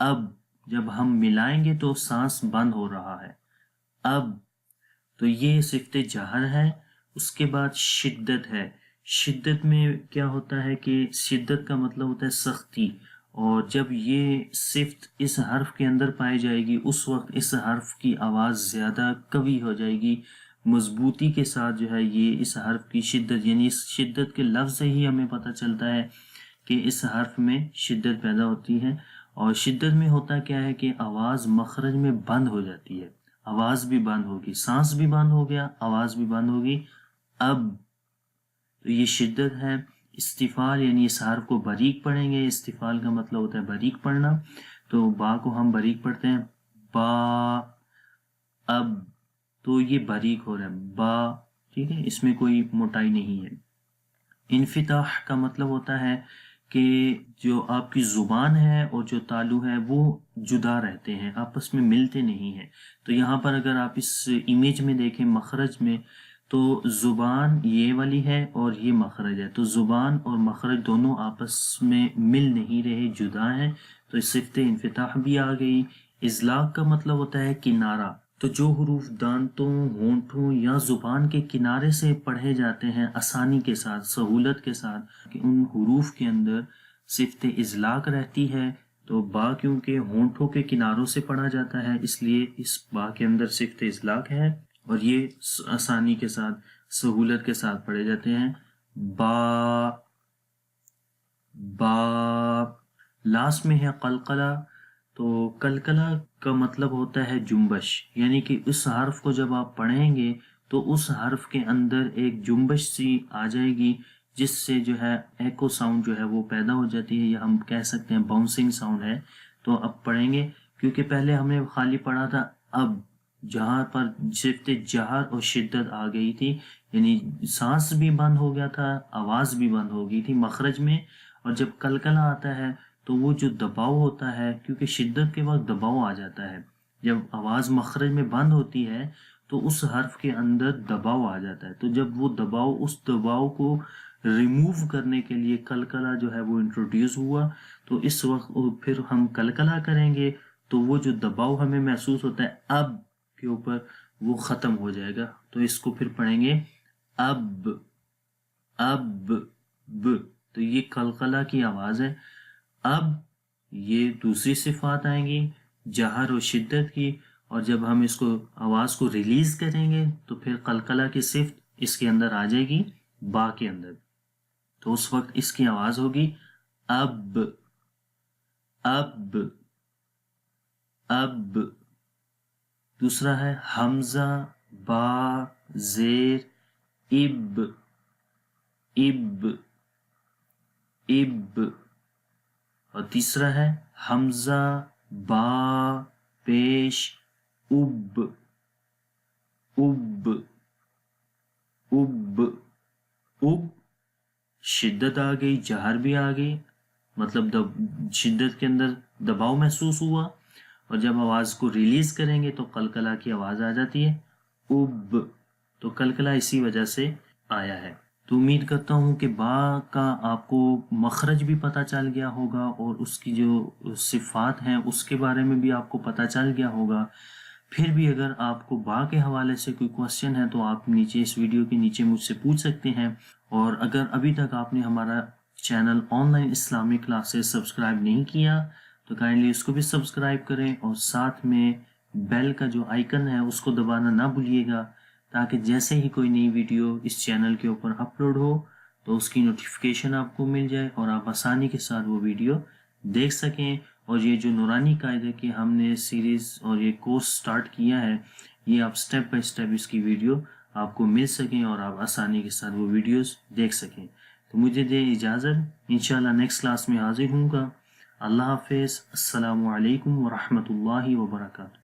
اب جب ہم ملائیں گے تو سانس بند ہو رہا ہے، اب، تو یہ صفت جہر ہے۔ اس کے بعد شدت ہے۔ شدت میں کیا ہوتا ہے کہ شدت کا مطلب ہوتا ہے سختی، اور جب یہ صفت اس حرف کے اندر پائی جائے گی اس وقت اس حرف کی آواز زیادہ قوی ہو جائے گی، مضبوطی کے ساتھ جو ہے یہ اس حرف کی شدت، یعنی اس شدت کے لفظ سے ہی ہمیں پتہ چلتا ہے کہ اس حرف میں شدت پیدا ہوتی ہے۔ اور شدت میں ہوتا کیا ہے کہ آواز مخرج میں بند ہو جاتی ہے، آواز بھی بند ہوگی، سانس بھی بند ہو گیا، آواز بھی بند ہوگی۔ اب تو یہ شدت ہے۔ استفال یعنی اس حرف کو باریک پڑھیں گے، استفال کا مطلب ہوتا ہے باریک پڑھنا، تو با کو ہم باریک پڑھتے ہیں، با، اب، تو یہ باریک ہو رہا ہے، با، ٹھیک ہے، اس میں کوئی موٹائی نہیں ہے۔ انفتاح کا مطلب ہوتا ہے کہ جو آپ کی زبان ہے اور جو تالو ہے وہ جدا رہتے ہیں، آپس میں ملتے نہیں ہیں۔ تو یہاں پر اگر آپ اس امیج میں دیکھیں مخرج میں، تو زبان یہ والی ہے اور یہ مخرج ہے، تو زبان اور مخرج دونوں آپس میں مل نہیں رہے، جدا ہیں، تو اس صفت انفتاح بھی آ گئی۔ اذلاق کا مطلب ہوتا ہے کنارہ، تو جو حروف دانتوں، ہونٹوں یا زبان کے کنارے سے پڑھے جاتے ہیں آسانی کے ساتھ، سہولت کے ساتھ، کہ ان حروف کے اندر صفت اذلاق رہتی ہے، تو با کیونکہ ہونٹوں کے کناروں سے پڑھا جاتا ہے اس لیے اس با کے اندر صفت اذلاق ہے، اور یہ آسانی کے ساتھ، سہولت کے ساتھ پڑھے جاتے ہیں۔ با، با، لاسٹ میں ہے قلقلہ، تو قلقلہ کا مطلب ہوتا ہے جنبش، یعنی کہ اس حرف کو جب آپ پڑھیں گے تو اس حرف کے اندر ایک جنبش سی آ جائے گی، جس سے جو ہے ایکو ساؤنڈ جو ہے وہ پیدا ہو جاتی ہے، یا ہم کہہ سکتے ہیں باؤنسنگ ساؤنڈ ہے۔ تو اب پڑھیں گے، کیونکہ پہلے ہم نے خالی پڑھا تھا اب، جہاں پر صفت جہر اور شدت آ گئی تھی، یعنی سانس بھی بند ہو گیا تھا، آواز بھی بند ہو گئی تھی مخرج میں، اور جب قلقلہ آتا ہے تو وہ جو دباؤ ہوتا ہے، کیونکہ شدت کے وقت دباؤ آ جاتا ہے، جب آواز مخرج میں بند ہوتی ہے تو اس حرف کے اندر دباؤ آ جاتا ہے، تو جب وہ دباؤ، اس دباؤ کو ریموو کرنے کے لیے قلقلہ جو ہے وہ انٹروڈیوس ہوا، تو اس وقت پھر ہم قلقلہ کریں گے تو وہ جو دباؤ ہمیں محسوس ہوتا ہے اب کے اوپر، وہ ختم ہو جائے گا، تو اس کو پھر پڑھیں گے اب، اب، ب، تو یہ قلقلہ کی آواز ہے۔ اب یہ دوسری صفات آئیں گی جہر و شدت کی، اور جب ہم اس کو آواز کو ریلیز کریں گے تو پھر قلقلہ کی صفت اس کے اندر آ جائے گی با کے اندر، تو اس وقت اس کی آواز ہوگی اب، اب، اب۔ دوسرا ہے حمزہ، با، زیر، اب، اب، اب، اور تیسرا ہے حمزہ، با، پیش، اب، اب، اب، اب، شدت آ گئی، جہر بھی آ گئی، مطلب شدت کے اندر دباؤ محسوس ہوا، اور جب آواز کو ریلیز کریں گے تو قلقلہ کی آواز آ جاتی ہے اب، تو قلقلہ اسی وجہ سے آیا ہے۔ تو امید کرتا ہوں کہ با کا آپ کو مخرج بھی پتہ چل گیا ہوگا، اور اس کی جو صفات ہیں اس کے بارے میں بھی آپ کو پتہ چل گیا ہوگا۔ پھر بھی اگر آپ کو با کے حوالے سے کوئی کوسچن ہے تو آپ نیچے اس ویڈیو کے نیچے مجھ سے پوچھ سکتے ہیں، اور اگر ابھی تک آپ نے ہمارا channel on line Islamic classes subscribe نہیں کیا تو کائنڈلی اس کو بھی سبسکرائب کریں، اور ساتھ میں بیل کا جو آئیکن ہے اس کو دبانا نہ بھولیے گا، تاکہ جیسے ہی کوئی نئی ویڈیو اس چینل کے اوپر اپلوڈ ہو تو اس کی نوٹیفیکیشن آپ کو مل جائے اور آپ آسانی کے ساتھ وہ ویڈیو دیکھ سکیں۔ اور یہ جو نورانی قاعدہ کی ہم نے سیریز اور یہ کورس سٹارٹ کیا ہے، یہ آپ سٹیپ بائی سٹیپ اس کی ویڈیو آپ کو مل سکیں اور آپ آسانی کے ساتھ وہ ویڈیوز دیکھ سکیں۔ تو مجھے دیں اجازت، انشاءاللہ نیکسٹ کلاس میں حاضر ہوں گا۔ اللہ حافظ، السلام علیکم ورحمۃ اللہ وبرکاتہ۔